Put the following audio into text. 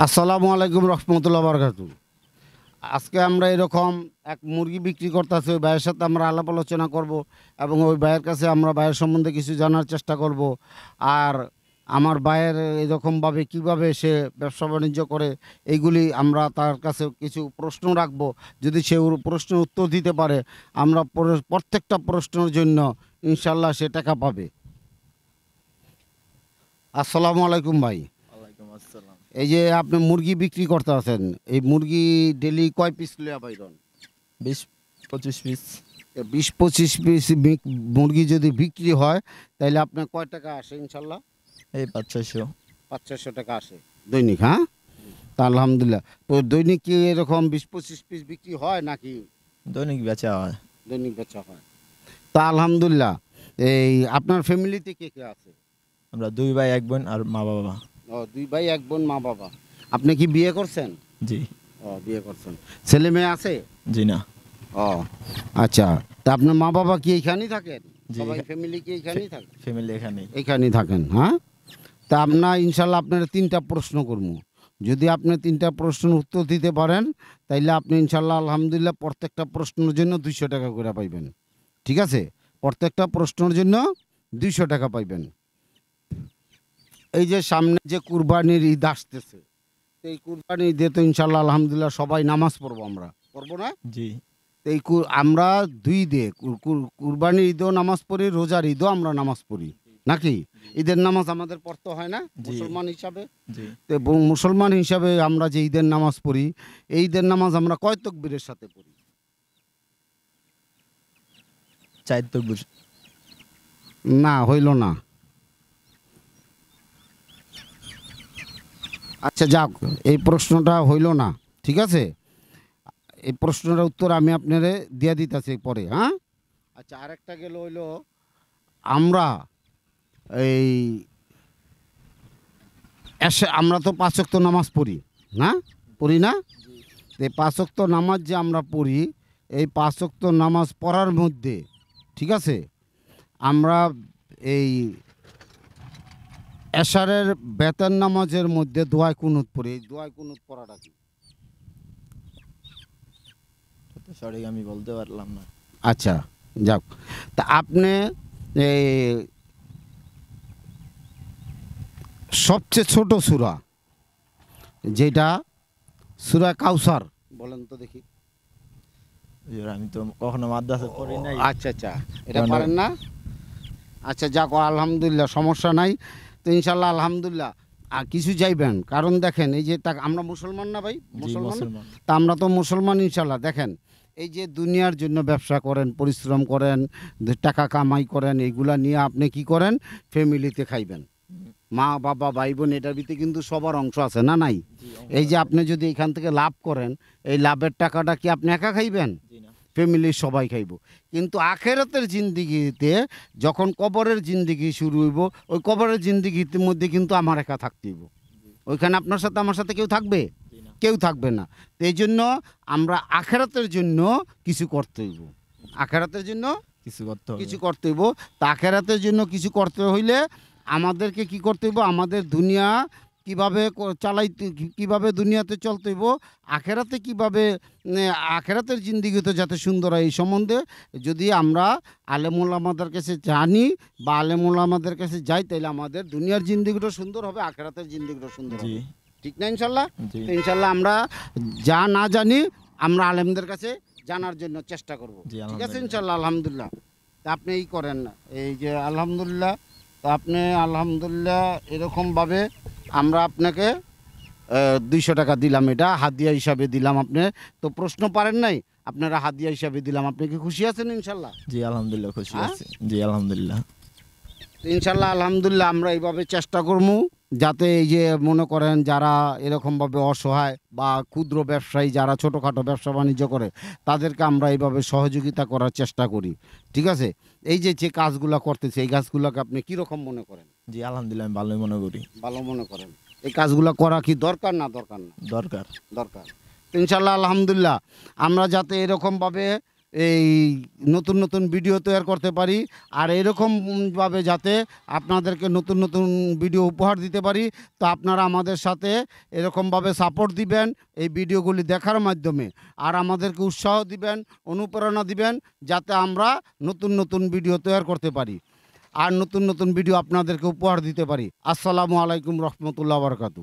আসসালামু আলাইকুম রহমতুল্লাহ বারকাতু। আজকে আমরা এরকম এক মুরগি বিক্রি করতেছি, ওই ভাইয়ের সাথে আমরা আলাপ আলোচনা করব এবং ওই ভাইয়ের কাছে আমরা ভাইয়ের সম্বন্ধে কিছু জানার চেষ্টা করব। আর আমার ভাইয়ের এরকমভাবে কিভাবে সে ব্যবসা বাণিজ্য করে এইগুলি আমরা তার কাছে কিছু প্রশ্ন রাখব। যদি সে প্রশ্নের উত্তর দিতে পারে আমরা প্রত্যেকটা প্রশ্নের জন্য ইনশাল্লাহ সে টাকা পাবে। আসসালামু আলাইকুম ভাই। ওয়ালাইকুম আসসালাম। এই যে আপনি মুরগি বিক্রি করতে আছেন, এই মুরগি ডেলি কয় পিস লইয়া পাইবেন? 20-25 পিস। 20-25 পিস মুরগি যদি বিক্রি হয় তাহলে আপনার কয় টাকা আসে ইনশাল্লাহ? এই 500-600। 500-600 টাকা আসে দৈনিক। হ্যাঁ, তা আলহামদুলিল্লাহ। তো দৈনিক কি এরকম 20-25 পিস বিক্রি হয় নাকি? দৈনিক বেচা হয়। দৈনিক বেচা হয়। তা আলহামদুলিল্লাহ। এই আপনার ফ্যামিলিতে কে কে আছে? আমরা 2 ভাই 1 বোন আর মা বাবা। ও, 2 ভাই 1 বোন, মা বাবা। আপনি কি বিয়ে করছেন? জি। ও, বিয়ে করছেন। ছেলে মেয়ে আছে? জি না। ও আচ্ছা। তা আপনার মা বাবা কি এইখানেই থাকেন? জি, সবাই ফ্যামিলি কি এইখানেই থাকে? ফ্যামিলি এখানেই। এইখানেই থাকেন। হ্যাঁ, তা আপনার ইনশাল্লাহ আপনার 3টা প্রশ্ন করবো। যদি আপনি 3টা প্রশ্নের উত্তর দিতে পারেন তাইলে আপনি ইনশাল্লাহ আলহামদুলিল্লাহ প্রত্যেকটা প্রশ্নের জন্য 200 টাকা করে পাইবেন। ঠিক আছে? প্রত্যেকটা প্রশ্নের জন্য 200 টাকা পাইবেন। এই যে সামনে যে কুরবানির ঈদ আসতেছে, তো এই কুরবানির ঈদে তো ইনশাল্লাহ আলহামদুলিল্লাহ সবাই নামাজ পড়বো, আমরা পড়বো না? জি। এই আমরা 2 দিয়ে কুরবানির ঈদও নামাজ পড়ি, রোজার ঈদও আমরা নামাজ পড়ি নাকি? ঈদের নামাজ আমাদের পড়তে হয় না জি। মুসলমান হিসাবে? জি। তো মুসলমান হিসাবে আমরা যে ঈদের নামাজ পড়ি, এই ঈদের নামাজ আমরা কয় তাকবীরের সাথে পড়ি? 4 তাকবীর। না, হইল না। আচ্ছা যাক, এই প্রশ্নটা হইল না। ঠিক আছে, এই প্রশ্নটার উত্তর আমি আপনারে দিয়ে দিতেছি পরে। হ্যাঁ, আচ্ছা, আরেকটা গেল হইল আমরা এই আমরা তো 5 ওয়াক্ত নামাজ পড়ি না? পড়ি না? এই 5 ওয়াক্ত নামাজ যে আমরা পড়ি, এই 5 ওয়াক্ত নামাজ পড়ার মধ্যে, ঠিক আছে, আমরা এই এশারের বেতন নামাজের মধ্যে দোয়ায় কুনুত পড়ি। এই দোয়ায় কুনুত পড়াটা কি? তো সরি আমি বলতে পারলাম না। আচ্ছা যাক, তা আপনি এই সবচেয়ে ছোট সূরা যেটা সূরা কাউসার বলেন তো দেখি। আমি তো কখনো মাদ্রাসা পড়ি নাই। আচ্ছা আচ্ছা, এটা পারেন না? আচ্ছা যাক, আলহামদুলিল্লাহ, সমস্যা নাই। তো ইনশাল্লাহ আলহামদুলিল্লাহ আর কিছু চাইবেন, কারণ দেখেন এই যে আমরা মুসলমান না ভাই? মুসলমান। তা আমরা তো মুসলমান ইনশাল্লাহ। দেখেন এই যে দুনিয়ার জন্য ব্যবসা করেন, পরিশ্রম করেন, টাকা কামাই করেন, এইগুলা নিয়ে আপনি কি করেন? ফ্যামিলিতে খাইবেন, মা বাবা ভাই বোন, এটার ভিতরে কিন্তু সবার অংশ আছে না নাই? এই যে আপনি যদি এখান থেকে লাভ করেন, এই লাভের টাকাটা কি আপনি একা খাইবেন? ফ্যামিলির সবাই খাইব। কিন্তু আখেরাতের জিন্দিগিতে যখন কবরের জিন্দিগি শুরু হইব, ওই কবরের জিন্দিগির মধ্যে কিন্তু আমার একা থাকতে হইব। ওইখানে আপনার সাথে আমার সাথে কেউ থাকবে? কেউ থাকবে না। তো এই জন্য আমরা আখেরাতের জন্য কিছু করতে হইব। আখেরাতের জন্য কিছু করতে হইব। তা আখেরাতের জন্য কিছু করতে হইলে আমাদেরকে কি করতে হইব? আমাদের দুনিয়া কিভাবে চালাইতে, কিভাবে দুনিয়াতে চলতে হইব, আখেরাতে কিভাবে, আখেরাতের জিন্দিগিতে যাতে সুন্দর হয়, এই সম্বন্ধে যদি আমরা আলেমুল আমাদের কাছে জানি বা আলেমুল আমাদের কাছে যাই, তাহলে আমাদের দুনিয়ার জিন্দিগিটা সুন্দর হবে, আখেরাতের জিন্দিগিটা সুন্দর হবে। ঠিক না ইনশাল্লাহ? তো ইনশাল্লাহ আমরা যা না জানি আমরা আলেমদের কাছে জানার জন্য চেষ্টা করব। ঠিক আছে ইনশাল্লাহ আলহামদুলিল্লাহ। তা আপনি এই করেন না, এই যে আলহামদুলিল্লাহ, তো আপনি আলহামদুলিল্লাহ এরকমভাবে আমরা আপনাকে 200 টাকা দিলাম, এটা হাদিয়া হিসাবে দিলাম। আপনি তো প্রশ্ন পারেন নাই, আপনারা হাদিয়া হিসাবে দিলাম। আপনি কি খুশি আছেন ইনশাল্লাহ? জি আলহামদুলিল্লাহ খুশি আছি। জি আলহামদুলিল্লাহ। ইনশাল্লাহ আলহামদুলিল্লাহ আমরা এইভাবে চেষ্টা করবো যাতে এই যে মনে করেন যারা এরকমভাবে অসহায় বা ক্ষুদ্র ব্যবসায়ী, যারা ছোটোখাটো ব্যবসা বাণিজ্য করে, তাদেরকে আমরা এইভাবে সহযোগিতা করার চেষ্টা করি। ঠিক আছে? এই যে যে কাজগুলো করতেছে, এই কাজগুলোকে আপনি কীরকম মনে করেন? জি আলহামদুলিল্লাহ আমি ভালোই মনে করি। ভালো মনে করেন। এই কাজগুলো করা কি দরকার না দরকার না? দরকার। দরকার। ইনশাল্লাহ আলহামদুলিল্লাহ আমরা যাতে এরকমভাবে এই নতুন নতুন ভিডিও তৈরি করতে পারি, আর এরকমভাবে যাতে আপনাদেরকে নতুন নতুন ভিডিও উপহার দিতে পারি। তো আপনারা আমাদের সাথে এরকমভাবে সাপোর্ট দিবেন এই ভিডিওগুলি দেখার মাধ্যমে, আর আমাদেরকে উৎসাহ দিবেন, অনুপ্রেরণা দিবেন, যাতে আমরা নতুন নতুন ভিডিও তৈরি করতে পারি আর নতুন নতুন ভিডিও আপনাদেরকে উপহার দিতে পারি। আসসালামু আলাইকুম রহমতুল্লাহ বারকাতু।